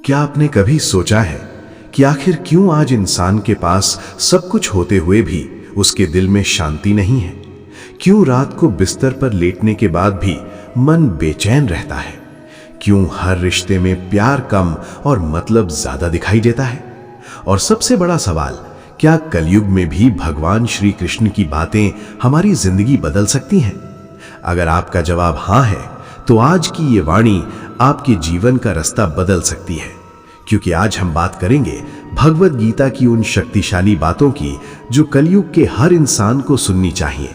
क्या आपने कभी सोचा है कि आखिर क्यों आज इंसान के पास सब कुछ होते हुए भी उसके दिल में शांति नहीं है? क्यों रात को बिस्तर पर लेटने के बाद भी मन बेचैन रहता है? क्यों हर रिश्ते में प्यार कम और मतलब ज्यादा दिखाई देता है? और सबसे बड़ा सवाल, क्या कलयुग में भी भगवान श्री कृष्ण की बातें हमारी जिंदगी बदल सकती हैं? अगर आपका जवाब हाँ है, तो आज की ये वाणी आपके जीवन का रास्ता बदल सकती है। क्योंकि आज हम बात करेंगे भगवद गीता की उन शक्तिशाली बातों की जो कलयुग के हर इंसान को सुननी चाहिए।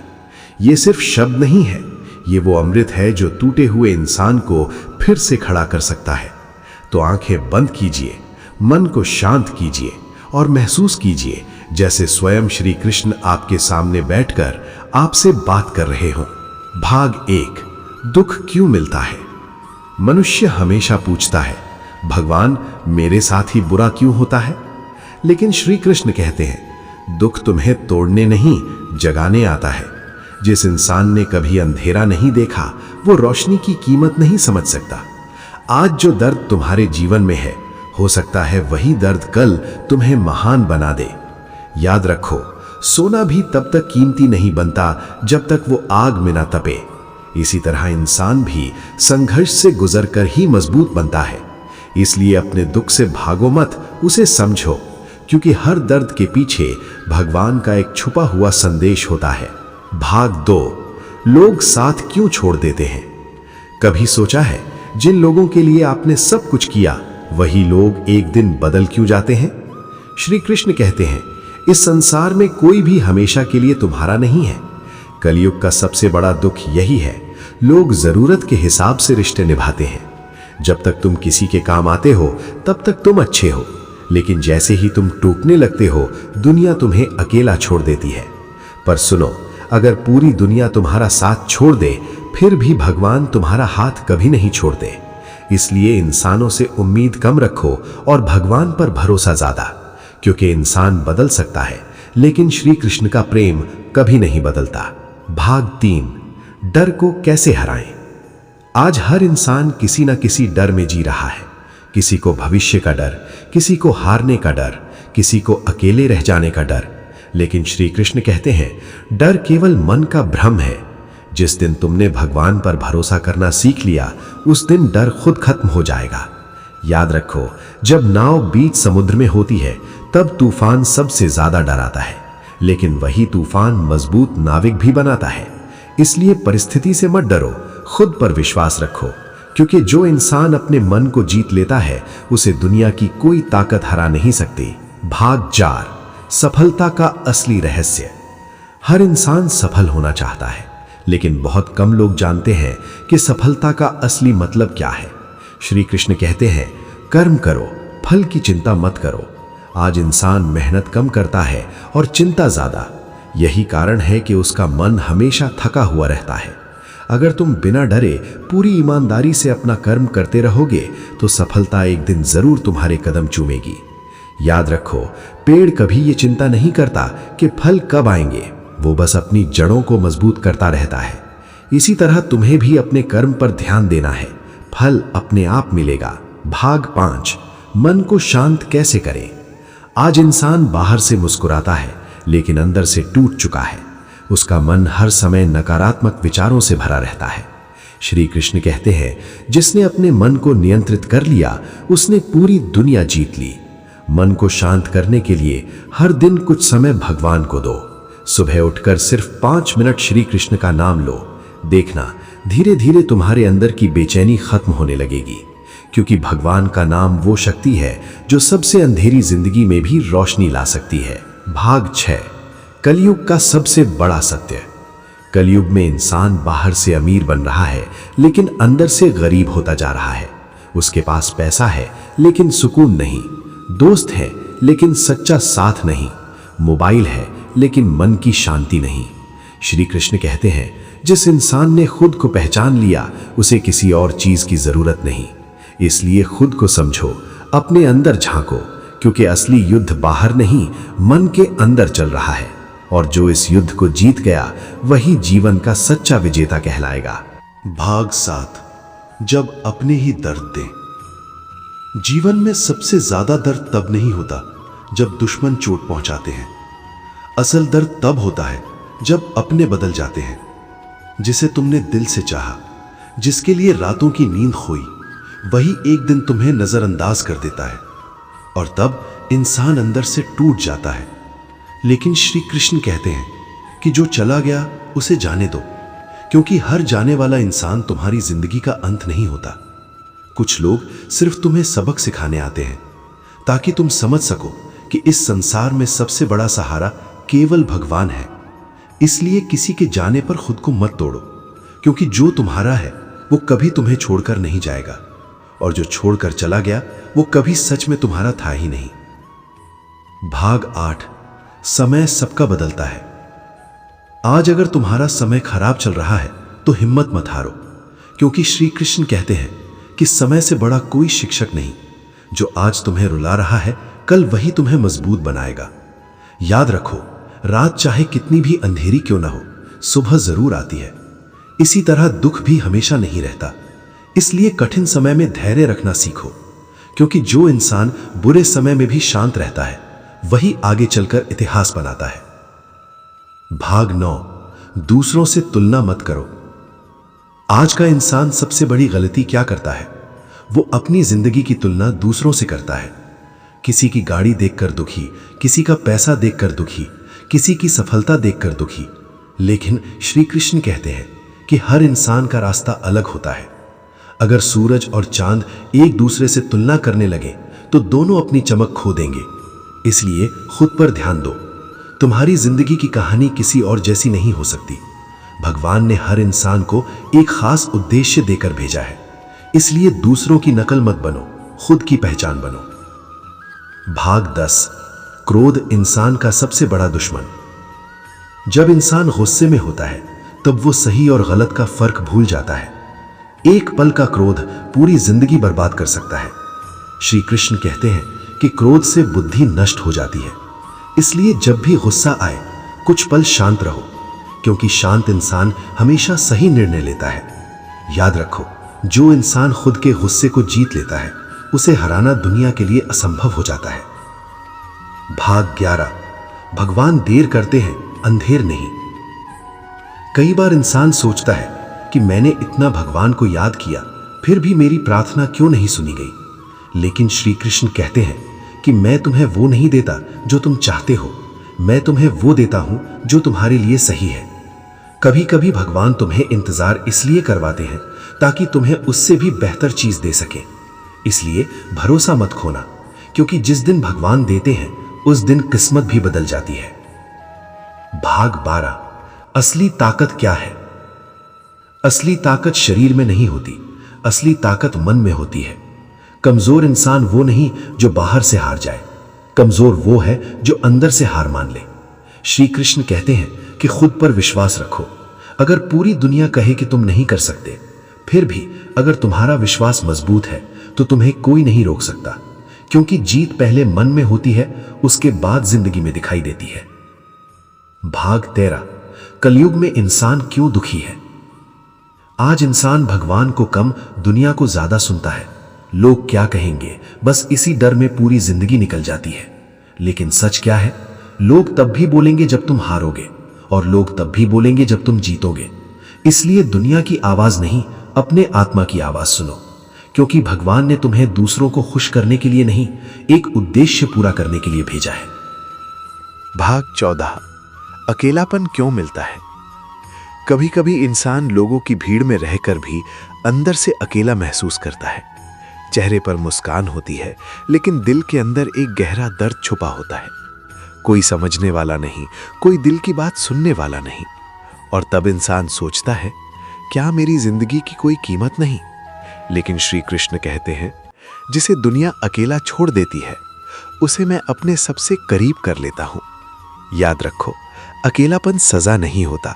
ये सिर्फ शब्द नहीं है, ये वो अमृत है जो टूटे हुए इंसान को फिर से खड़ा कर सकता है। तो आंखें बंद कीजिए, मन को शांत कीजिए और महसूस कीजिए जैसे स्वयं श्री कृष्ण आपके सामने बैठकर आपसे बात कर रहे हों। भाग 1, दुख क्यों मिलता है? मनुष्य हमेशा पूछता है, भगवान मेरे साथ ही बुरा क्यों होता है? लेकिन श्री कृष्ण कहते हैं, दुख तुम्हें तोड़ने नहीं जगाने आता है। जिस इंसान ने कभी अंधेरा नहीं देखा, वो रोशनी की कीमत नहीं समझ सकता। आज जो दर्द तुम्हारे जीवन में है, हो सकता है वही दर्द कल तुम्हें महान बना दे। याद रखो, सोना भी तब तक कीमती नहीं बनता जब तक वो आग में ना तपे। इसी तरह इंसान भी संघर्ष से गुजरकर ही मजबूत बनता है। इसलिए अपने दुख से भागो मत, उसे समझो, क्योंकि हर दर्द के पीछे भगवान का एक छुपा हुआ संदेश होता है। भाग 2, लोग साथ क्यों छोड़ देते हैं? कभी सोचा है, जिन लोगों के लिए आपने सब कुछ किया, वही लोग एक दिन बदल क्यों जाते हैं? श्री कृष्ण कहते हैं, इस संसार में कोई भी हमेशा के लिए तुम्हारा नहीं है। कलयुग का सबसे बड़ा दुख यही है, लोग जरूरत के हिसाब से रिश्ते निभाते हैं। जब तक तुम किसी के काम आते हो, तब तक तुम अच्छे हो, लेकिन जैसे ही तुम टूटने लगते हो, दुनिया तुम्हें अकेला छोड़ देती है। पर सुनो, अगर पूरी दुनिया तुम्हारा साथ छोड़ दे, फिर भी भगवान तुम्हारा हाथ कभी नहीं छोड़ते। इसलिए इंसानों से उम्मीद कम रखो और भगवान पर भरोसा ज्यादा, क्योंकि इंसान बदल सकता है, लेकिन श्री कृष्ण का प्रेम कभी नहीं बदलता। भाग 3, डर को कैसे हराएं? आज हर इंसान किसी न किसी डर में जी रहा है। किसी को भविष्य का डर, किसी को हारने का डर, किसी को अकेले रह जाने का डर। लेकिन श्री कृष्ण कहते हैं, डर केवल मन का भ्रम है। जिस दिन तुमने भगवान पर भरोसा करना सीख लिया, उस दिन डर खुद खत्म हो जाएगा। याद रखो, जब नाव बीच समुद्र में होती है, तब तूफान सबसे ज्यादा डराता है, लेकिन वही तूफान मजबूत नाविक भी बनाता है। इसलिए परिस्थिति से मत डरो, खुद पर विश्वास रखो, क्योंकि जो इंसान अपने मन को जीत लेता है, उसे दुनिया की कोई ताकत हरा नहीं सकती। भाग 4, सफलता का असली रहस्य। हर इंसान सफल होना चाहता है, लेकिन बहुत कम लोग जानते हैं कि सफलता का असली मतलब क्या है। श्री कृष्ण कहते हैं, कर्म करो, फल की चिंता मत करो। आज इंसान मेहनत कम करता है और चिंता ज्यादा। यही कारण है कि उसका मन हमेशा थका हुआ रहता है। अगर तुम बिना डरे पूरी ईमानदारी से अपना कर्म करते रहोगे, तो सफलता एक दिन जरूर तुम्हारे कदम चूमेगी। याद रखो, पेड़ कभी ये चिंता नहीं करता कि फल कब आएंगे, वो बस अपनी जड़ों को मजबूत करता रहता है। इसी तरह तुम्हें भी अपने कर्म पर ध्यान देना है, फल अपने आप मिलेगा। भाग 5, मन को शांत कैसे करें? आज इंसान बाहर से मुस्कुराता है, लेकिन अंदर से टूट चुका है। उसका मन हर समय नकारात्मक विचारों से भरा रहता है। श्री कृष्ण कहते हैं, जिसने अपने मन को नियंत्रित कर लिया, उसने पूरी दुनिया जीत ली। मन को शांत करने के लिए हर दिन कुछ समय भगवान को दो। सुबह उठकर सिर्फ 5 मिनट श्री कृष्ण का नाम लो। देखना, धीरे धीरे तुम्हारे अंदर की बेचैनी खत्म होने लगेगी, क्योंकि भगवान का नाम वो शक्ति है जो सबसे अंधेरी जिंदगी में भी रोशनी ला सकती है। भाग 6, कलयुग का सबसे बड़ा सत्य। कलयुग में इंसान बाहर से अमीर बन रहा है, लेकिन अंदर से गरीब होता जा रहा है। उसके पास पैसा है, लेकिन सुकून नहीं। दोस्त है, लेकिन सच्चा साथ नहीं। मोबाइल है, लेकिन मन की शांति नहीं। श्री कृष्ण कहते हैं, जिस इंसान ने खुद को पहचान लिया, उसे किसी और चीज की जरूरत नहीं। इसलिए खुद को समझो, अपने अंदर झांको, क्योंकि असली युद्ध बाहर नहीं, मन के अंदर चल रहा है। और जो इस युद्ध को जीत गया, वही जीवन का सच्चा विजेता कहलाएगा। भाग 7, जब अपने ही दर्द दें। जीवन में सबसे ज्यादा दर्द तब नहीं होता जब दुश्मन चोट पहुंचाते हैं। असल दर्द तब होता है जब अपने बदल जाते हैं। जिसे तुमने दिल से चाहा, जिसके लिए रातों की नींद खोई, वही एक दिन तुम्हें नजरअंदाज कर देता है और तब इंसान अंदर से टूट जाता है। लेकिन श्री कृष्ण कहते हैं कि जो चला गया उसे जाने दो, क्योंकि हर जाने वाला इंसान तुम्हारी जिंदगी का अंत नहीं होता। कुछ लोग सिर्फ तुम्हें सबक सिखाने आते हैं ताकि तुम समझ सको कि इस संसार में सबसे बड़ा सहारा केवल भगवान है। इसलिए किसी के जाने पर खुद को मत तोड़ो, क्योंकि जो तुम्हारा है वो कभी तुम्हें छोड़कर नहीं जाएगा, और जो छोड़कर चला गया वो कभी सच में तुम्हारा था ही नहीं। भाग 8। समय सबका बदलता है। आज अगर तुम्हारा समय खराब चल रहा है तो हिम्मत मत हारो, क्योंकि श्री कृष्ण कहते हैं कि समय से बड़ा कोई शिक्षक नहीं। जो आज तुम्हें रुला रहा है कल वही तुम्हें मजबूत बनाएगा। याद रखो, रात चाहे कितनी भी अंधेरी क्यों ना हो, सुबह जरूर आती है। इसी तरह दुख भी हमेशा नहीं रहता। इसलिए कठिन समय में धैर्य रखना सीखो, क्योंकि जो इंसान बुरे समय में भी शांत रहता है वही आगे चलकर इतिहास बनाता है। भाग 9। दूसरों से तुलना मत करो। आज का इंसान सबसे बड़ी गलती क्या करता है? वो अपनी जिंदगी की तुलना दूसरों से करता है। किसी की गाड़ी देखकर दुखी, किसी का पैसा देखकर दुखी, किसी की सफलता देखकर दुखी। लेकिन श्री कृष्ण कहते हैं कि हर इंसान का रास्ता अलग होता है। अगर सूरज और चांद एक दूसरे से तुलना करने लगे तो दोनों अपनी चमक खो देंगे। इसलिए खुद पर ध्यान दो। तुम्हारी जिंदगी की कहानी किसी और जैसी नहीं हो सकती। भगवान ने हर इंसान को एक खास उद्देश्य देकर भेजा है। इसलिए दूसरों की नकल मत बनो, खुद की पहचान बनो। भाग 10। क्रोध इंसान का सबसे बड़ा दुश्मन। जब इंसान गुस्से में होता है तब वो सही और गलत का फर्क भूल जाता है। एक पल का क्रोध पूरी जिंदगी बर्बाद कर सकता है। श्री कृष्ण कहते हैं कि क्रोध से बुद्धि नष्ट हो जाती है। इसलिए जब भी गुस्सा आए कुछ पल शांत रहो, क्योंकि शांत इंसान हमेशा सही निर्णय लेता है। याद रखो, जो इंसान खुद के गुस्से को जीत लेता है उसे हराना दुनिया के लिए असंभव हो जाता है। भाग 11। भगवान देर करते हैं, अंधेर नहीं। कई बार इंसान सोचता है कि मैंने इतना भगवान को याद किया, फिर भी मेरी प्रार्थना क्यों नहीं सुनी गई। लेकिन श्री कृष्ण कहते हैं कि मैं तुम्हें वो नहीं देता जो तुम चाहते हो, मैं तुम्हें वो देता हूं जो तुम्हारे लिए सही है। कभी कभी भगवान तुम्हें इंतजार इसलिए करवाते हैं ताकि तुम्हें उससे भी बेहतर चीज दे सके। इसलिए भरोसा मत खोना, क्योंकि जिस दिन भगवान देते हैं उस दिन किस्मत भी बदल जाती है। भाग 12। असली ताकत क्या है? असली ताकत शरीर में नहीं होती, असली ताकत मन में होती है। कमजोर इंसान वो नहीं जो बाहर से हार जाए, कमजोर वो है जो अंदर से हार मान ले। श्री कृष्ण कहते हैं कि खुद पर विश्वास रखो। अगर पूरी दुनिया कहे कि तुम नहीं कर सकते, फिर भी अगर तुम्हारा विश्वास मजबूत है तो तुम्हें कोई नहीं रोक सकता, क्योंकि जीत पहले मन में होती है, उसके बाद जिंदगी में दिखाई देती है। भाग 13। कलयुग में इंसान क्यों दुखी है? आज इंसान भगवान को कम, दुनिया को ज्यादा सुनता है। लोग क्या कहेंगे, बस इसी डर में पूरी जिंदगी निकल जाती है। लेकिन सच क्या है? लोग तब भी बोलेंगे जब तुम हारोगे, और लोग तब भी बोलेंगे जब तुम जीतोगे। इसलिए दुनिया की आवाज नहीं, अपने आत्मा की आवाज सुनो, क्योंकि भगवान ने तुम्हें दूसरों को खुश करने के लिए नहीं, एक उद्देश्य पूरा करने के लिए भेजा है। भाग 14। अकेलापन क्यों मिलता है? कभी कभी इंसान लोगों की भीड़ में रहकर भी अंदर से अकेला महसूस करता है। चेहरे पर मुस्कान होती है, लेकिन दिल के अंदर एक गहरा दर्द छुपा होता है। कोई समझने वाला नहीं, कोई दिल की बात सुनने वाला नहीं। और तब इंसान सोचता है, क्या मेरी जिंदगी की कोई कीमत नहीं? लेकिन श्री कृष्ण कहते हैं, जिसे दुनिया अकेला छोड़ देती है उसे मैं अपने सबसे करीब कर लेता हूं। याद रखो, अकेलापन सजा नहीं होता।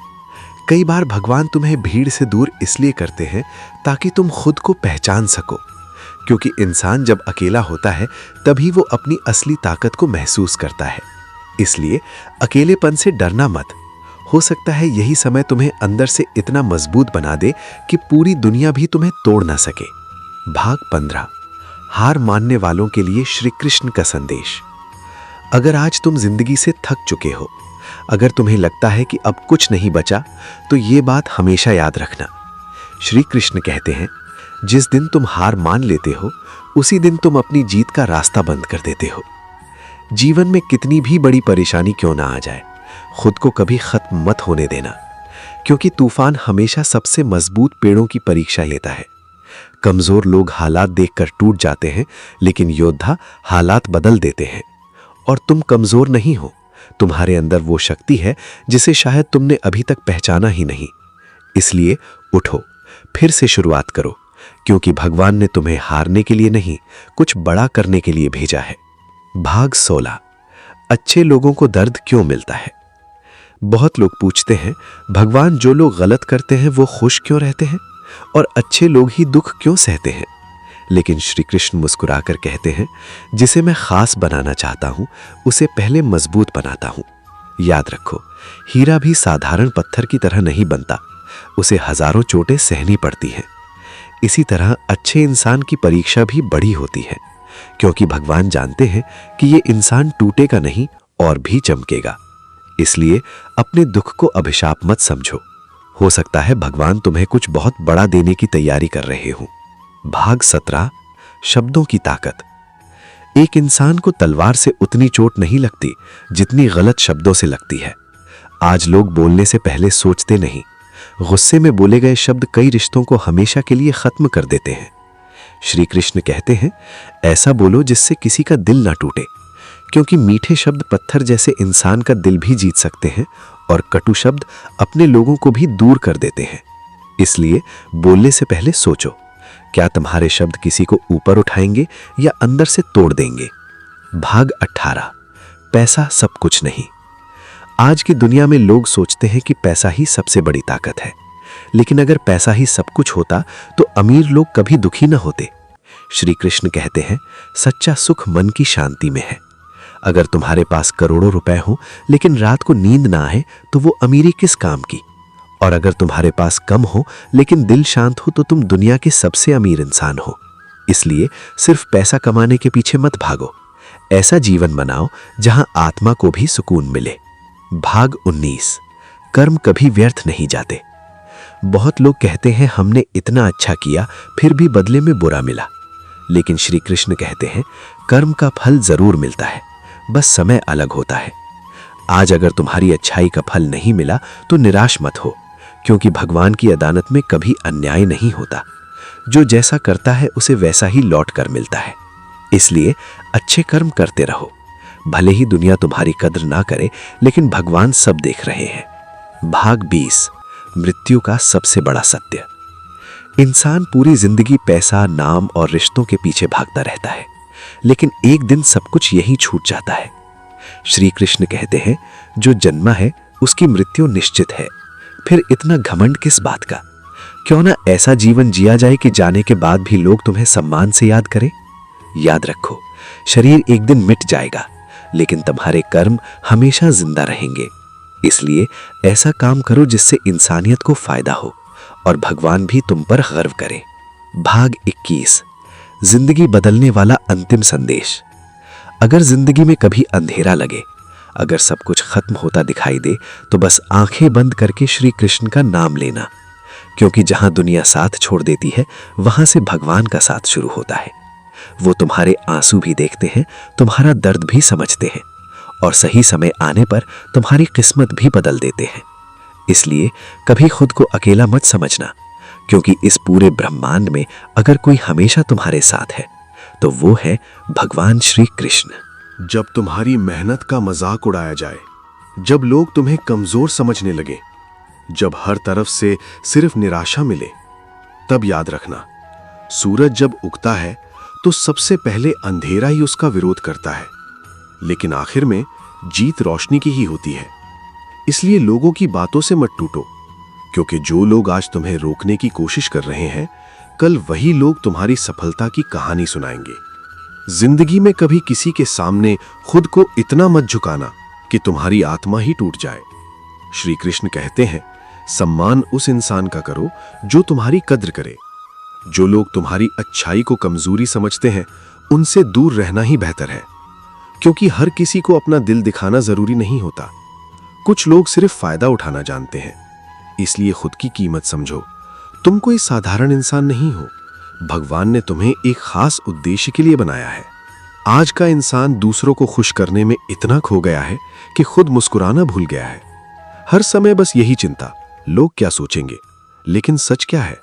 कई बार भगवान तुम्हें भीड़ से दूर इसलिए करते हैं ताकि तुम खुद को पहचान सको, क्योंकि इंसान जब अकेला होता है तभी वो अपनी असली ताकत को महसूस करता है। इसलिए अकेलेपन से डरना मत, हो सकता है यही समय तुम्हें अंदर से इतना मजबूत बना दे कि पूरी दुनिया भी तुम्हें तोड़ ना सके। भाग 15। हार मानने वालों के लिए श्री कृष्ण का संदेश। अगर आज तुम जिंदगी से थक चुके हो, अगर तुम्हें लगता है कि अब कुछ नहीं बचा, तो ये बात हमेशा याद रखना। श्री कृष्ण कहते हैं, जिस दिन तुम हार मान लेते हो, उसी दिन तुम अपनी जीत का रास्ता बंद कर देते हो। जीवन में कितनी भी बड़ी परेशानी क्यों ना आ जाए, खुद को कभी खत्म मत होने देना, क्योंकि तूफान हमेशा सबसे मजबूत पेड़ों की परीक्षा लेता है। कमजोर लोग हालात देखकर टूट जाते हैं, लेकिन योद्धा हालात बदल देते हैं। और तुम कमजोर नहीं हो, तुम्हारे अंदर वो शक्ति है जिसे शायद तुमने अभी तक पहचाना ही नहीं। इसलिए उठो, फिर से शुरुआत करो, क्योंकि भगवान ने तुम्हें हारने के लिए नहीं, कुछ बड़ा करने के लिए भेजा है। भाग 16। अच्छे लोगों को दर्द क्यों मिलता है। बहुत लोग पूछते हैं, भगवान जो लोग गलत करते हैं वो खुश क्यों रहते हैं, और अच्छे लोग ही दुख क्यों सहते हैं। लेकिन श्री कृष्ण मुस्कुराकर कहते हैं, जिसे मैं खास बनाना चाहता हूं, उसे पहले मजबूत बनाता हूं। याद रखो, हीरा भी साधारण पत्थर की तरह नहीं बनता, उसे हजारों चोटें सहनी पड़ती हैं। इसी तरह अच्छे इंसान की परीक्षा भी बड़ी होती है, क्योंकि भगवान जानते हैं कि ये इंसान टूटेगा नहीं और भी चमकेगा। इसलिए अपने दुख को अभिशाप मत समझो। हो सकता है भगवान तुम्हें कुछ बहुत बड़ा देने की तैयारी कर रहे हो। भाग 17। शब्दों की ताकत। एक इंसान को तलवार से उतनी चोट नहीं लगती जितनी गलत शब्दों से लगती है। आज लोग बोलने से पहले सोचते नहीं। गुस्से में बोले गए शब्द कई रिश्तों को हमेशा के लिए खत्म कर देते हैं। श्री कृष्ण कहते हैं, ऐसा बोलो जिससे किसी का दिल ना टूटे, क्योंकि मीठे शब्द पत्थर जैसे इंसान का दिल भी जीत सकते हैं, और कटु शब्द अपने लोगों को भी दूर कर देते हैं। इसलिए बोलने से पहले सोचो, क्या तुम्हारे शब्द किसी को ऊपर उठाएंगे या अंदर से तोड़ देंगे। भाग 18। पैसा सब कुछ नहीं। आज की दुनिया में लोग सोचते हैं कि पैसा ही सबसे बड़ी ताकत है, लेकिन अगर पैसा ही सब कुछ होता तो अमीर लोग कभी दुखी न होते। श्री कृष्ण कहते हैं, सच्चा सुख मन की शांति में है। अगर तुम्हारे पास करोड़ों रुपए हो लेकिन रात को नींद ना आए, तो वो अमीरी किस काम की। और अगर तुम्हारे पास कम हो लेकिन दिल शांत हो, तो तुम दुनिया के सबसे अमीर इंसान हो। इसलिए सिर्फ पैसा कमाने के पीछे मत भागो, ऐसा जीवन बनाओ जहां आत्मा को भी सुकून मिले। भाग 19। कर्म कभी व्यर्थ नहीं जाते। बहुत लोग कहते हैं, हमने इतना अच्छा किया फिर भी बदले में बुरा मिला। लेकिन श्री कृष्ण कहते हैं, कर्म का फल जरूर मिलता है, बस समय अलग होता है। आज अगर तुम्हारी अच्छाई का फल नहीं मिला तो निराश मत हो, क्योंकि भगवान की अदालत में कभी अन्याय नहीं होता। जो जैसा करता है उसे वैसा ही लौट कर मिलता है। इसलिए अच्छे कर्म करते रहो, भले ही दुनिया तुम्हारी कद्र ना करे, लेकिन भगवान सब देख रहे हैं। भाग 20। मृत्यु का सबसे बड़ा सत्य। इंसान पूरी जिंदगी पैसा, नाम और रिश्तों के पीछे भागता रहता है, लेकिन एक दिन सब कुछ यहीं छूट जाता है। श्री कृष्ण कहते हैं, जो जन्मा है उसकी मृत्यु निश्चित है, फिर इतना घमंड किस बात का। क्यों ना ऐसा जीवन जिया जाए कि जाने के बाद भी लोग तुम्हें सम्मान से याद करें। याद रखो, शरीर एक दिन मिट जाएगा, लेकिन तुम्हारे कर्म हमेशा जिंदा रहेंगे। इसलिए ऐसा काम करो जिससे इंसानियत को फायदा हो और भगवान भी तुम पर गर्व करे। भाग 21। जिंदगी बदलने वाला अंतिम संदेश। अगर जिंदगी में कभी अंधेरा लगे, अगर सब कुछ खत्म होता दिखाई दे, तो बस आंखें बंद करके श्री कृष्ण का नाम लेना, क्योंकि जहां दुनिया साथ छोड़ देती है, वहां से भगवान का साथ शुरू होता है। वो तुम्हारे आंसू भी देखते हैं, तुम्हारा दर्द भी समझते हैं, और सही समय आने पर तुम्हारी किस्मत भी बदल देते हैं। इसलिए कभी खुद को अकेला मत समझना, क्योंकि इस पूरे ब्रह्मांड में अगर कोई हमेशा तुम्हारे साथ है तो वो है भगवान श्री कृष्ण। जब तुम्हारी मेहनत का मजाक उड़ाया जाए, जब लोग तुम्हें कमजोर समझने लगे, जब हर तरफ से सिर्फ निराशा मिले, तब याद रखना, सूरज जब उगता है तो सबसे पहले अंधेरा ही उसका विरोध करता है, लेकिन आखिर में जीत रोशनी की ही होती है। इसलिए लोगों की बातों से मत टूटो, क्योंकि जो लोग आज तुम्हें रोकने की कोशिश कर रहे हैं, कल वही लोग तुम्हारी सफलता की कहानी सुनाएंगे। जिंदगी में कभी किसी के सामने खुद को इतना मत झुकाना कि तुम्हारी आत्मा ही टूट जाए। श्री कृष्ण कहते हैं, सम्मान उस इंसान का करो जो तुम्हारी कद्र करे। जो लोग तुम्हारी अच्छाई को कमजोरी समझते हैं, उनसे दूर रहना ही बेहतर है, क्योंकि हर किसी को अपना दिल दिखाना जरूरी नहीं होता। कुछ लोग सिर्फ फायदा उठाना जानते हैं, इसलिए खुद की कीमत समझो। तुम कोई साधारण इंसान नहीं हो, भगवान ने तुम्हें एक खास उद्देश्य के लिए बनाया है। आज का इंसान दूसरों को खुश करने में इतना खो गया है कि खुद मुस्कुराना भूल गया है। हर समय बस यही चिंता, लोग क्या सोचेंगे। लेकिन सच क्या है?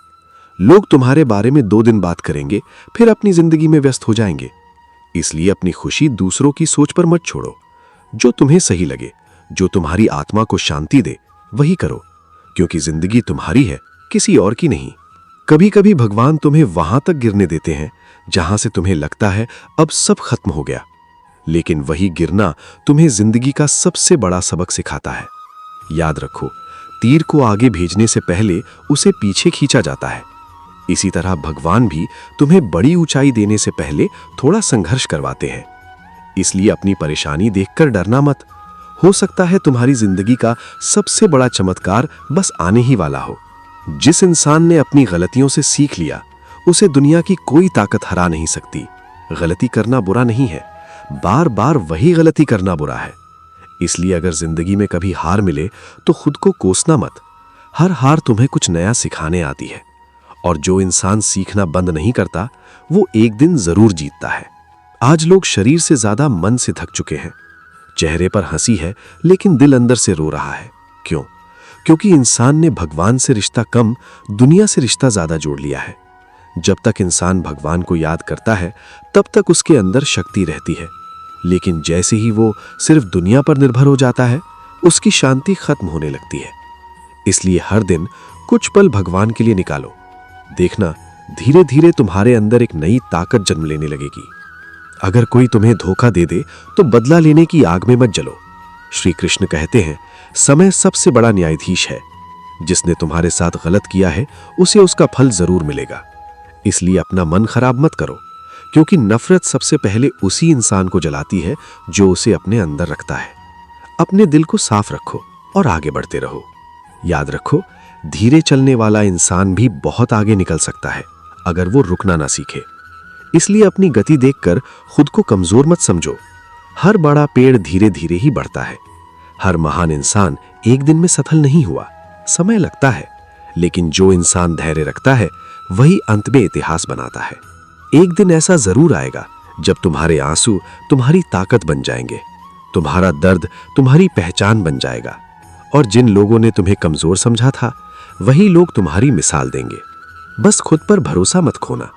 लोग तुम्हारे बारे में 2 दिन बात करेंगे, फिर अपनी जिंदगी में व्यस्त हो जाएंगे। इसलिए अपनी खुशी दूसरों की सोच पर मत छोड़ो। जो तुम्हें सही लगे, जो तुम्हारी आत्मा को शांति दे, वही करो, क्योंकि जिंदगी तुम्हारी है, किसी और की नहीं। कभी कभी भगवान तुम्हें वहां तक गिरने देते हैं जहां से तुम्हें लगता है अब सब खत्म हो गया, लेकिन वही गिरना तुम्हें जिंदगी का सबसे बड़ा सबक सिखाता है। याद रखो, तीर को आगे भेजने से पहले उसे पीछे खींचा जाता है। इसी तरह भगवान भी तुम्हें बड़ी ऊंचाई देने से पहले थोड़ा संघर्ष करवाते हैं। इसलिए अपनी परेशानी देखकर डरना मत। हो सकता है तुम्हारी जिंदगी का सबसे बड़ा चमत्कार बस आने ही वाला हो। जिस इंसान ने अपनी गलतियों से सीख लिया, उसे दुनिया की कोई ताकत हरा नहीं सकती। गलती करना बुरा नहीं है, बार बार वही गलती करना बुरा है। इसलिए अगर जिंदगी में कभी हार मिले तो खुद को कोसना मत। हर हार तुम्हें कुछ नया सिखाने आती है, और जो इंसान सीखना बंद नहीं करता, वो एक दिन जरूर जीतता है। आज लोग शरीर से ज्यादा मन से थक चुके हैं। चेहरे पर हंसी है, लेकिन दिल अंदर से रो रहा है। क्यों? क्योंकि इंसान ने भगवान से रिश्ता कम, दुनिया से रिश्ता ज्यादा जोड़ लिया है। जब तक इंसान भगवान को याद करता है, तब तक उसके अंदर शक्ति रहती है। लेकिन जैसे ही वो सिर्फ दुनिया पर निर्भर हो जाता है, उसकी शांति खत्म होने लगती है। इसलिए हर दिन कुछ पल भगवान के लिए निकालो। देखना, धीरे धीरे तुम्हारे अंदर एक नई ताकत जन्म लेने लगेगी। अगर कोई तुम्हें धोखा दे दे तो बदला लेने की आग में मत जलो। श्री कृष्ण कहते हैं, समय सबसे बड़ा न्यायाधीश है। जिसने तुम्हारे साथ गलत किया है, उसे उसका फल जरूर मिलेगा। इसलिए अपना मन खराब मत करो, क्योंकि नफरत सबसे पहले उसी इंसान को जलाती है जो उसे अपने अंदर रखता है। अपने दिल को साफ रखो और आगे बढ़ते रहो। याद रखो, धीरे चलने वाला इंसान भी बहुत आगे निकल सकता है, अगर वो रुकना ना सीखे। इसलिए अपनी गति देखकर खुद को कमजोर मत समझो। हर बड़ा पेड़ धीरे धीरे ही बढ़ता है। हर महान इंसान एक दिन में सफल नहीं हुआ, समय लगता है। लेकिन जो इंसान धैर्य रखता है, वही अंत में इतिहास बनाता है। एक दिन ऐसा जरूर आएगा जब तुम्हारे आंसू तुम्हारी ताकत बन जाएंगे, तुम्हारा दर्द तुम्हारी पहचान बन जाएगा, और जिन लोगों ने तुम्हें कमजोर समझा था, वही लोग तुम्हारी मिसाल देंगे। बस खुद पर भरोसा मत खोना,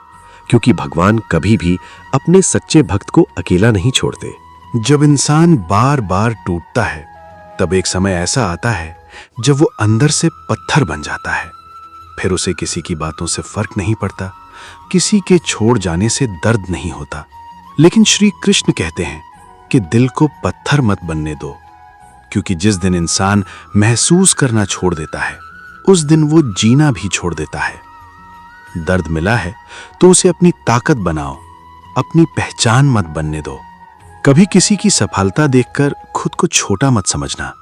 क्योंकि भगवान कभी भी अपने सच्चे भक्त को अकेला नहीं छोड़ते। जब इंसान बार बार टूटता है, तब एक समय ऐसा आता है जब वो अंदर से पत्थर बन जाता है। फिर उसे किसी की बातों से फर्क नहीं पड़ता, किसी के छोड़ जाने से दर्द नहीं होता। लेकिन श्री कृष्ण कहते हैं कि दिल को पत्थर मत बनने दो, क्योंकि जिस दिन इंसान महसूस करना छोड़ देता है, उस दिन वो जीना भी छोड़ देता है। दर्द मिला है तो उसे अपनी ताकत बनाओ, अपनी पहचान मत बनने दो। कभी किसी की सफलता देखकर खुद को छोटा मत समझना।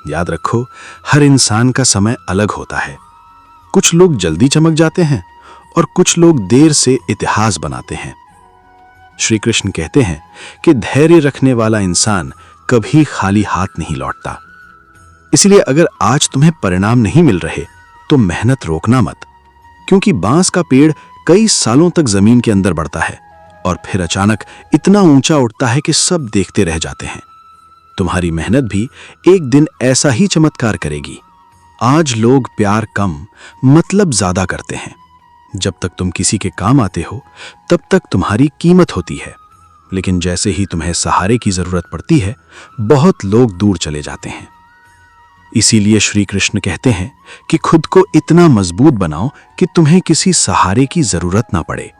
याद रखो, हर इंसान का समय अलग होता है। कुछ लोग जल्दी चमक जाते हैं और कुछ लोग देर से इतिहास बनाते हैं। श्री कृष्ण कहते हैं कि धैर्य रखने वाला इंसान कभी खाली हाथ नहीं लौटता। इसलिए अगर आज तुम्हें परिणाम नहीं मिल रहे, तो मेहनत रोकना मत, क्योंकि बांस का पेड़ कई सालों तक जमीन के अंदर बढ़ता है और फिर अचानक इतना ऊंचा उठता है कि सब देखते रह जाते हैं। तुम्हारी मेहनत भी एक दिन ऐसा ही चमत्कार करेगी। आज लोग प्यार कम, मतलब ज्यादा करते हैं। जब तक तुम किसी के काम आते हो, तब तक तुम्हारी कीमत होती है। लेकिन जैसे ही तुम्हें सहारे की जरूरत पड़ती है, बहुत लोग दूर चले जाते हैं। इसीलिए श्री कृष्ण कहते हैं कि खुद को इतना मजबूत बनाओ कि तुम्हें किसी सहारे की जरूरत ना पड़े।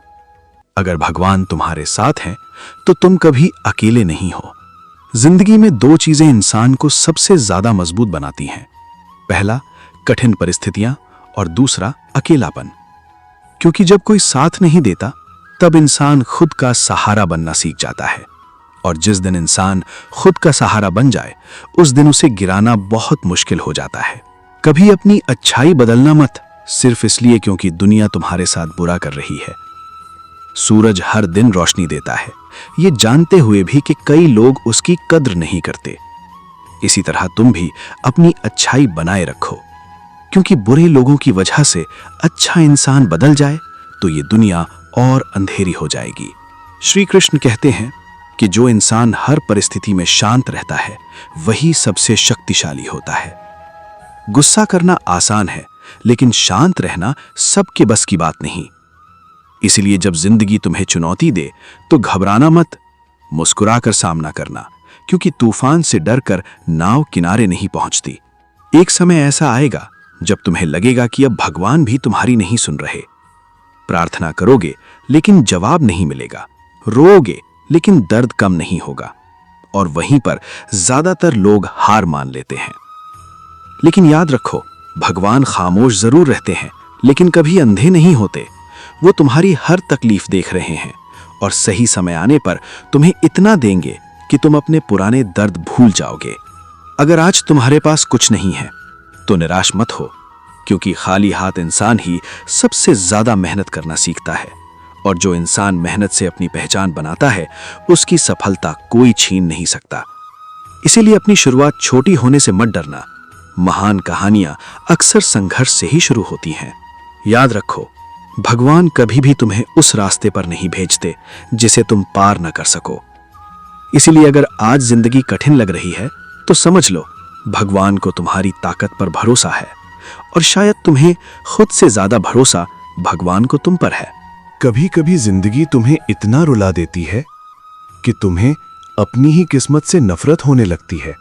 अगर भगवान तुम्हारे साथ हैं, तो तुम कभी अकेले नहीं हो। जिंदगी में 2 चीजें इंसान को सबसे ज्यादा मजबूत बनाती हैं। पहला, कठिन परिस्थितियां, और दूसरा, अकेलापन। क्योंकि जब कोई साथ नहीं देता, तब इंसान खुद का सहारा बनना सीख जाता है। और जिस दिन इंसान खुद का सहारा बन जाए, उस दिन उसे गिराना बहुत मुश्किल हो जाता है। कभी अपनी अच्छाई बदलना मत, सिर्फ इसलिए क्योंकि दुनिया तुम्हारे साथ बुरा कर रही है। सूरज हर दिन रोशनी देता है, ये जानते हुए भी कि कई लोग उसकी कद्र नहीं करते। इसी तरह तुम भी अपनी अच्छाई बनाए रखो, क्योंकि बुरे लोगों की वजह से अच्छा इंसान बदल जाए तो ये दुनिया और अंधेरी हो जाएगी। श्री कृष्ण कहते हैं कि जो इंसान हर परिस्थिति में शांत रहता है वही सबसे शक्तिशाली होता है। गुस्सा करना आसान है, लेकिन शांत रहना सबके बस की बात नहीं। इसलिए जब जिंदगी तुम्हें चुनौती दे तो घबराना मत, मुस्कुराकर सामना करना, क्योंकि तूफान से डरकर नाव किनारे नहीं पहुंचती। एक समय ऐसा आएगा जब तुम्हें लगेगा कि अब भगवान भी तुम्हारी नहीं सुन रहे। प्रार्थना करोगे लेकिन जवाब नहीं मिलेगा, रोओगे लेकिन दर्द कम नहीं होगा, और वहीं पर ज्यादातर लोग हार मान लेते हैं। लेकिन याद रखो, भगवान खामोश जरूर रहते हैं, लेकिन कभी अंधे नहीं होते। वो तुम्हारी हर तकलीफ देख रहे हैं और सही समय आने पर तुम्हें इतना देंगे कि तुम अपने पुराने दर्द भूल जाओगे। अगर आज तुम्हारे पास कुछ नहीं है तो निराश मत हो, क्योंकि खाली हाथ इंसान ही सबसे ज्यादा मेहनत करना सीखता है, और जो इंसान मेहनत से अपनी पहचान बनाता है उसकी सफलता कोई छीन नहीं सकता। इसीलिए अपनी शुरुआत छोटी होने से मत डरना। महान कहानियां अक्सर संघर्ष से ही शुरू होती हैं। याद रखो, भगवान कभी भी तुम्हें उस रास्ते पर नहीं भेजते जिसे तुम पार न कर सको। इसीलिए अगर आज जिंदगी कठिन लग रही है तो समझ लो, भगवान को तुम्हारी ताकत पर भरोसा है, और शायद तुम्हें खुद से ज्यादा भरोसा भगवान को तुम पर है। कभी कभी जिंदगी तुम्हें इतना रुला देती है कि तुम्हें अपनी ही किस्मत से नफरत होने लगती है।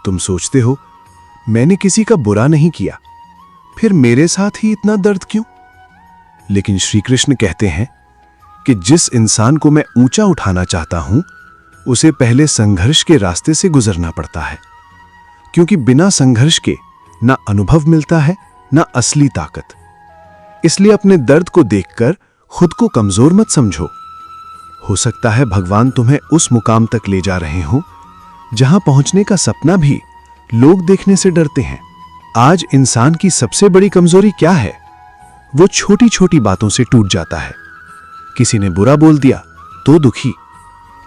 तुम सोचते हो, मैंने किसी का बुरा नहीं किया, फिर मेरे साथ ही इतना दर्द क्यों? लेकिन श्री कृष्ण कहते हैं कि जिस इंसान को मैं ऊंचा उठाना चाहता हूं, उसे पहले संघर्ष के रास्ते से गुजरना पड़ता है, क्योंकि बिना संघर्ष के ना अनुभव मिलता है ना असली ताकत। इसलिए अपने दर्द को देखकर खुद को कमजोर मत समझो। हो सकता है भगवान तुम्हें उस मुकाम तक ले जा रहे हो जहां पहुंचने का सपना भी लोग देखने से डरते हैं। आज इंसान की सबसे बड़ी कमजोरी क्या है? वो छोटी छोटी बातों से टूट जाता है। किसी ने बुरा बोल दिया तो दुखी,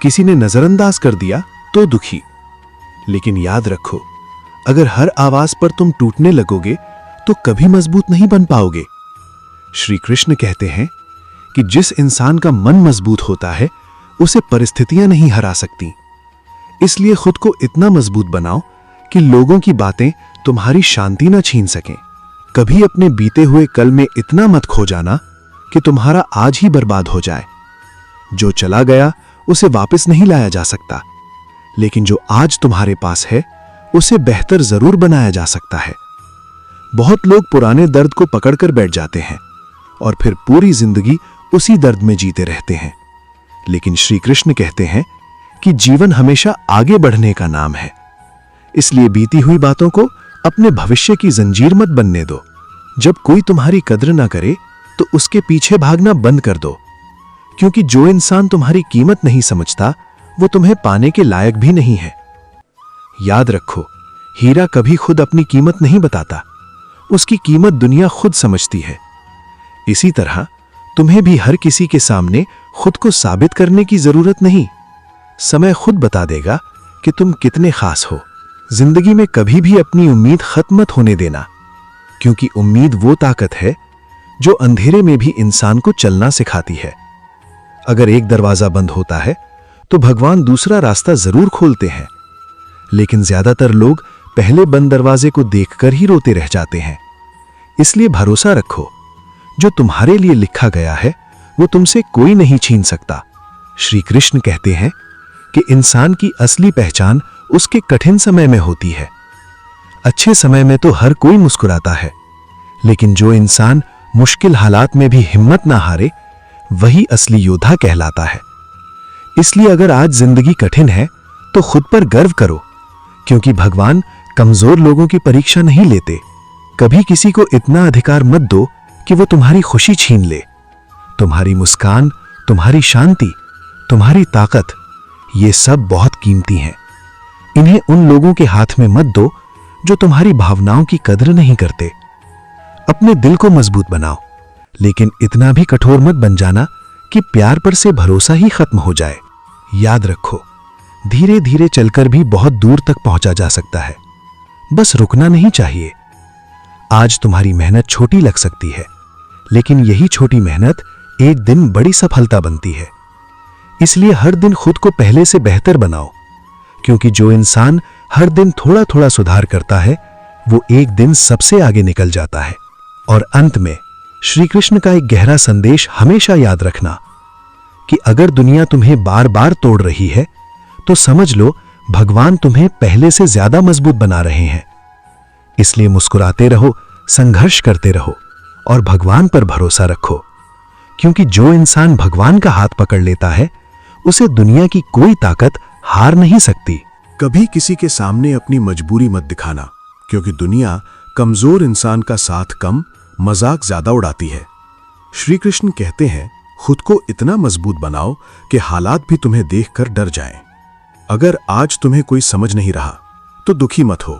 किसी ने नजरअंदाज कर दिया तो दुखी। लेकिन याद रखो, अगर हर आवाज पर तुम टूटने लगोगे तो कभी मजबूत नहीं बन पाओगे। श्री कृष्ण कहते हैं कि जिस इंसान का मन मजबूत होता है उसे परिस्थितियां नहीं हरा सकती। इसलिए खुद को इतना मजबूत बनाओ कि लोगों की बातें तुम्हारी शांति न छीन सकें। कभी अपने बीते हुए कल में इतना मत खो जाना कि तुम्हारा आज ही बर्बाद हो जाए। जो चला गया उसे वापस नहीं लाया जा सकता, लेकिन जो आज तुम्हारे पास है उसे बेहतर जरूर बनाया जा सकता है। बहुत लोग पुराने दर्द को पकड़कर बैठ जाते हैं और फिर पूरी जिंदगी उसी दर्द में जीते रहते हैं। लेकिन श्री कृष्ण कहते हैं कि जीवन हमेशा आगे बढ़ने का नाम है। इसलिए बीती हुई बातों को अपने भविष्य की जंजीर मत बनने दो। जब कोई तुम्हारी कद्र ना करे तो उसके पीछे भागना बंद कर दो, क्योंकि जो इंसान तुम्हारी कीमत नहीं समझता वो तुम्हें पाने के लायक भी नहीं है। याद रखो, हीरा कभी खुद अपनी कीमत नहीं बताता, उसकी कीमत दुनिया खुद समझती है। इसी तरह तुम्हें भी हर किसी के सामने खुद को साबित करने की जरूरत नहीं। समय खुद बता देगा कि तुम कितने खास हो। जिंदगी में कभी भी अपनी उम्मीद खत्म मत होने देना, क्योंकि उम्मीद वो ताकत है जो अंधेरे में भी इंसान को चलना सिखाती है। अगर एक दरवाजा बंद होता है तो भगवान दूसरा रास्ता जरूर खोलते हैं, लेकिन ज्यादातर लोग पहले बंद दरवाजे को देखकर ही रोते रह जाते हैं। इसलिए भरोसा रखो, जो तुम्हारे लिए लिखा गया है वो तुमसे कोई नहीं छीन सकता। श्री कृष्ण कहते हैं कि इंसान की असली पहचान उसके कठिन समय में होती है। अच्छे समय में तो हर कोई मुस्कुराता है, लेकिन जो इंसान मुश्किल हालात में भी हिम्मत ना हारे वही असली योद्धा कहलाता है। इसलिए अगर आज जिंदगी कठिन है तो खुद पर गर्व करो, क्योंकि भगवान कमजोर लोगों की परीक्षा नहीं लेते। कभी किसी को इतना अधिकार मत दो कि वो तुम्हारी खुशी छीन ले। तुम्हारी मुस्कान, तुम्हारी शांति, तुम्हारी ताकत, ये सब बहुत कीमती हैं। इन्हें उन लोगों के हाथ में मत दो जो तुम्हारी भावनाओं की कदर नहीं करते। अपने दिल को मजबूत बनाओ, लेकिन इतना भी कठोर मत बन जाना कि प्यार पर से भरोसा ही खत्म हो जाए। याद रखो, धीरे धीरे चलकर भी बहुत दूर तक पहुंचा जा सकता है, बस रुकना नहीं चाहिए। आज तुम्हारी मेहनत छोटी लग सकती है, लेकिन यही छोटी मेहनत एक दिन बड़ी सफलता बनती है। इसलिए हर दिन खुद को पहले से बेहतर बनाओ, क्योंकि जो इंसान हर दिन थोड़ा थोड़ा सुधार करता है वो एक दिन सबसे आगे निकल जाता है। और अंत में श्री कृष्ण का एक गहरा संदेश हमेशा याद रखना कि अगर दुनिया तुम्हें बार बार तोड़ रही है तो समझ लो भगवान तुम्हें पहले से ज्यादा मजबूत बना रहे हैं। इसलिए मुस्कुराते रहो, संघर्ष करते रहो और भगवान पर भरोसा रखो, क्योंकि जो इंसान भगवान का हाथ पकड़ लेता है उसे दुनिया की कोई ताकत हार नहीं सकती। कभी किसी के सामने अपनी मजबूरी मत दिखाना, क्योंकि दुनिया कमजोर इंसान का साथ कम, मजाक ज्यादा उड़ाती है। श्री कृष्ण कहते हैं, खुद को इतना मजबूत बनाओ कि हालात भी तुम्हें देखकर डर जाएं। अगर आज तुम्हें कोई समझ नहीं रहा तो दुखी मत हो,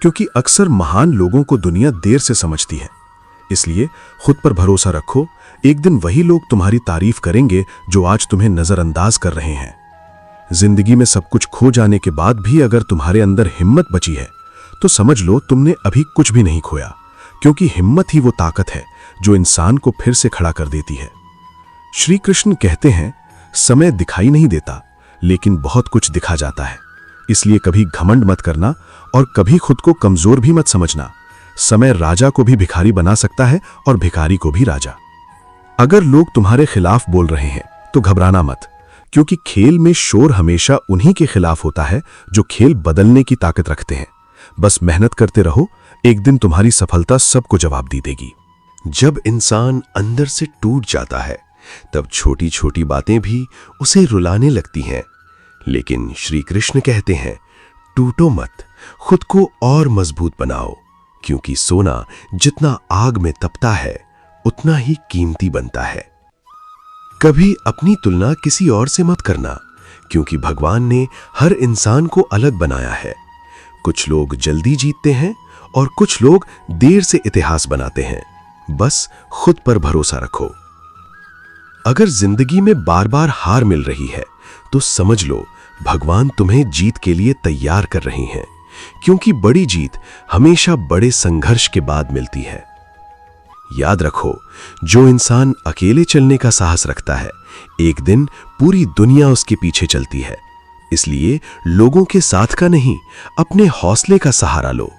क्योंकि अक्सर महान लोगों को दुनिया देर से समझती है। इसलिए खुद पर भरोसा रखो, एक दिन वही लोग तुम्हारी तारीफ करेंगे जो आज तुम्हें नजरअंदाज कर रहे हैं। जिंदगी में सब कुछ खो जाने के बाद भी अगर तुम्हारे अंदर हिम्मत बची है तो समझ लो तुमने अभी कुछ भी नहीं खोया, क्योंकि हिम्मत ही वो ताकत है जो इंसान को फिर से खड़ा कर देती है। श्री कृष्ण कहते हैं, समय दिखाई नहीं देता लेकिन बहुत कुछ दिखा जाता है। इसलिए कभी घमंड मत करना और कभी खुद को कमजोर भी मत समझना। समय राजा को भी भिखारी बना सकता है और भिखारी को भी राजा। अगर लोग तुम्हारे खिलाफ बोल रहे हैं तो घबराना मत, क्योंकि खेल में शोर हमेशा उन्हीं के खिलाफ होता है जो खेल बदलने की ताकत रखते हैं। बस मेहनत करते रहो, एक दिन तुम्हारी सफलता सबको जवाब दे देगी। जब इंसान अंदर से टूट जाता है तब छोटी छोटी बातें भी उसे रुलाने लगती हैं, लेकिन श्री कृष्ण कहते हैं, टूटो मत, खुद को और मजबूत बनाओ, क्योंकि सोना जितना आग में तपता है उतना ही कीमती बनता है। कभी अपनी तुलना किसी और से मत करना, क्योंकि भगवान ने हर इंसान को अलग बनाया है। कुछ लोग जल्दी जीतते हैं और कुछ लोग देर से इतिहास बनाते हैं। बस खुद पर भरोसा रखो। अगर जिंदगी में बार बार हार मिल रही है तो समझ लो भगवान तुम्हें जीत के लिए तैयार कर रहे हैं, क्योंकि बड़ी जीत हमेशा बड़े संघर्ष के बाद मिलती है। याद रखो, जो इंसान अकेले चलने का साहस रखता है एक दिन पूरी दुनिया उसके पीछे चलती है। इसलिए लोगों के साथ का नहीं, अपने हौसले का सहारा लो।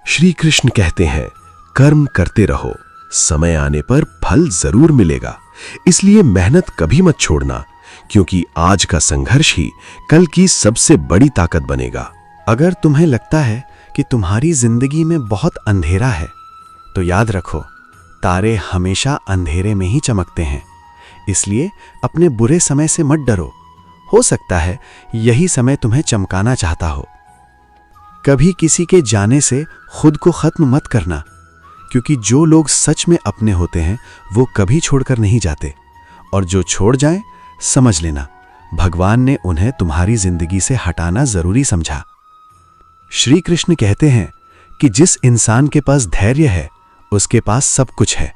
श्री कृष्ण कहते हैं, कर्म करते रहो, समय आने पर फल जरूर मिलेगा। इसलिए मेहनत कभी मत छोड़ना, क्योंकि आज का संघर्ष ही कल की सबसे बड़ी ताकत बनेगा। अगर तुम्हें लगता है कि तुम्हारी जिंदगी में बहुत अंधेरा है तो याद रखो, तारे हमेशा अंधेरे में ही चमकते हैं। इसलिए अपने बुरे समय से मत डरो, हो सकता है यही समय तुम्हें चमकाना चाहता हो। कभी किसी के जाने से खुद को खत्म मत करना, क्योंकि जो लोग सच में अपने होते हैं वो कभी छोड़कर नहीं जाते, और जो छोड़ जाएं समझ लेना भगवान ने उन्हें तुम्हारी जिंदगी से हटाना जरूरी समझा। श्री कृष्ण कहते हैं कि जिस इंसान के पास धैर्य है उसके पास सब कुछ है।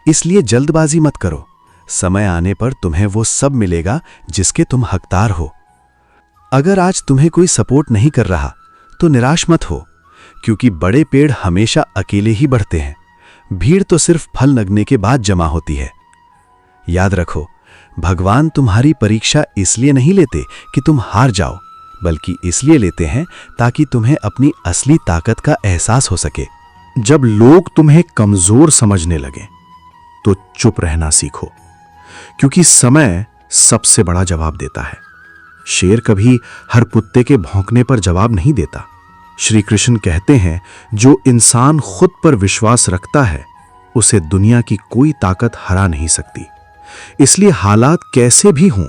इसलिए जल्दबाजी मत करो, समय आने पर तुम्हें वो सब मिलेगा जिसके तुम हकदार हो। अगर आज तुम्हें कोई सपोर्ट नहीं कर रहा तो निराश मत हो, क्योंकि बड़े पेड़ हमेशा अकेले ही बढ़ते हैं। भीड़ तो सिर्फ फल लगने के बाद जमा होती है। याद रखो, भगवान तुम्हारी परीक्षा इसलिए नहीं लेते कि तुम हार जाओ, बल्कि इसलिए लेते हैं ताकि तुम्हें अपनी असली ताकत का एहसास हो सके। जब लोग तुम्हें कमजोर समझने लगे तो चुप रहना सीखो, क्योंकि समय सबसे बड़ा जवाब देता है। शेर कभी हर कुत्ते के भौंकने पर जवाब नहीं देता। श्री कृष्ण कहते हैं, जो इंसान खुद पर विश्वास रखता है उसे दुनिया की कोई ताकत हरा नहीं सकती। इसलिए हालात कैसे भी हों,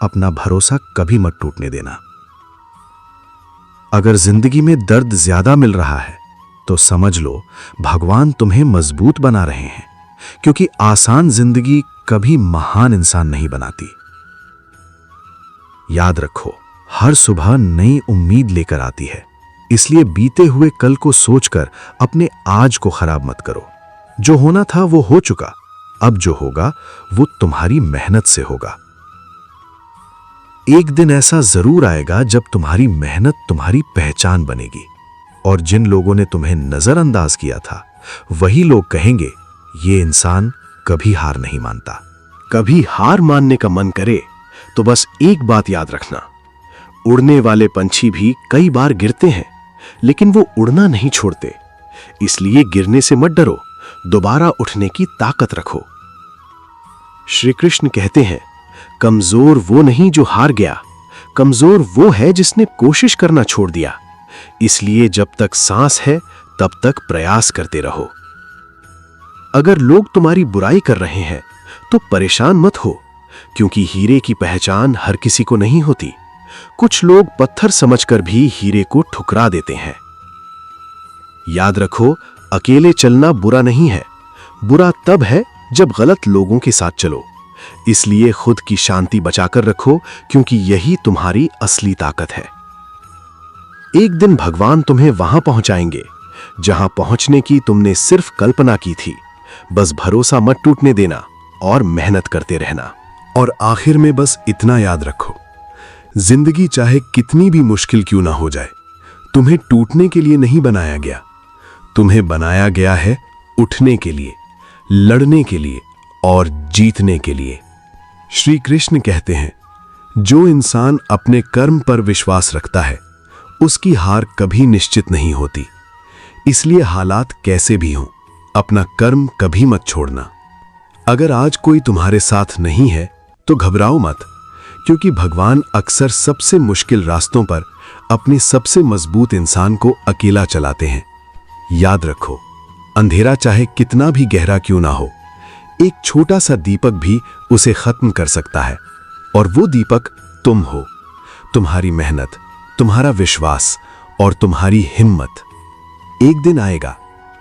अपना भरोसा कभी मत टूटने देना। अगर जिंदगी में दर्द ज्यादा मिल रहा है तो समझ लो भगवान तुम्हें मजबूत बना रहे हैं, क्योंकि आसान जिंदगी कभी महान इंसान नहीं बनाती। याद रखो, हर सुबह नई उम्मीद लेकर आती है, इसलिए बीते हुए कल को सोचकर अपने आज को खराब मत करो। जो होना था वो हो चुका, अब जो होगा वो तुम्हारी मेहनत से होगा। एक दिन ऐसा जरूर आएगा जब तुम्हारी मेहनत तुम्हारी पहचान बनेगी, और जिन लोगों ने तुम्हें नजरअंदाज किया था वही लोग कहेंगे, ये इंसान कभी हार नहीं मानता। कभी हार मानने का मन करे तो बस एक बात याद रखना, उड़ने वाले पंछी भी कई बार गिरते हैं, लेकिन वो उड़ना नहीं छोड़ते। इसलिए गिरने से मत डरो, दोबारा उठने की ताकत रखो। श्री कृष्ण कहते हैं, कमजोर वो नहीं जो हार गया, कमजोर वो है जिसने कोशिश करना छोड़ दिया। इसलिए जब तक सांस है तब तक प्रयास करते रहो। अगर लोग तुम्हारी बुराई कर रहे हैं तो परेशान मत हो, क्योंकि हीरे की पहचान हर किसी को नहीं होती। कुछ लोग पत्थर समझकर भी हीरे को ठुकरा देते हैं। याद रखो, अकेले चलना बुरा नहीं है, बुरा तब है जब गलत लोगों के साथ चलो। इसलिए खुद की शांति बचाकर रखो, क्योंकि यही तुम्हारी असली ताकत है। एक दिन भगवान तुम्हें वहां पहुंचाएंगे जहां पहुंचने की तुमने सिर्फ कल्पना की थी। बस भरोसा मत टूटने देना और मेहनत करते रहना। और आखिर में बस इतना याद रखो, जिंदगी चाहे कितनी भी मुश्किल क्यों ना हो जाए, तुम्हें टूटने के लिए नहीं बनाया गया। तुम्हें बनाया गया है उठने के लिए, लड़ने के लिए और जीतने के लिए। श्री कृष्ण कहते हैं, जो इंसान अपने कर्म पर विश्वास रखता है उसकी हार कभी निश्चित नहीं होती। इसलिए हालात कैसे भी हों, अपना कर्म कभी मत छोड़ना। अगर आज कोई तुम्हारे साथ नहीं है तो घबराओ मत, क्योंकि भगवान अक्सर सबसे मुश्किल रास्तों पर अपने सबसे मजबूत इंसान को अकेला चलाते हैं। याद रखो, अंधेरा चाहे कितना भी गहरा क्यों ना हो, एक छोटा सा दीपक भी उसे खत्म कर सकता है। और वो दीपक तुम हो, तुम्हारी मेहनत, तुम्हारा विश्वास और तुम्हारी हिम्मत। एक दिन आएगा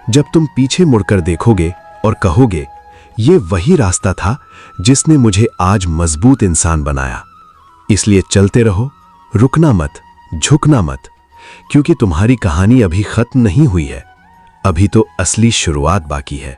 जब तुम पीछे मुड़कर देखोगे और कहोगे, ये वही रास्ता था जिसने मुझे आज मजबूत इंसान बनाया। इसलिए चलते रहो, रुकना मत, झुकना मत, क्योंकि तुम्हारी कहानी अभी खत्म नहीं हुई है। अभी तो असली शुरुआत बाकी है।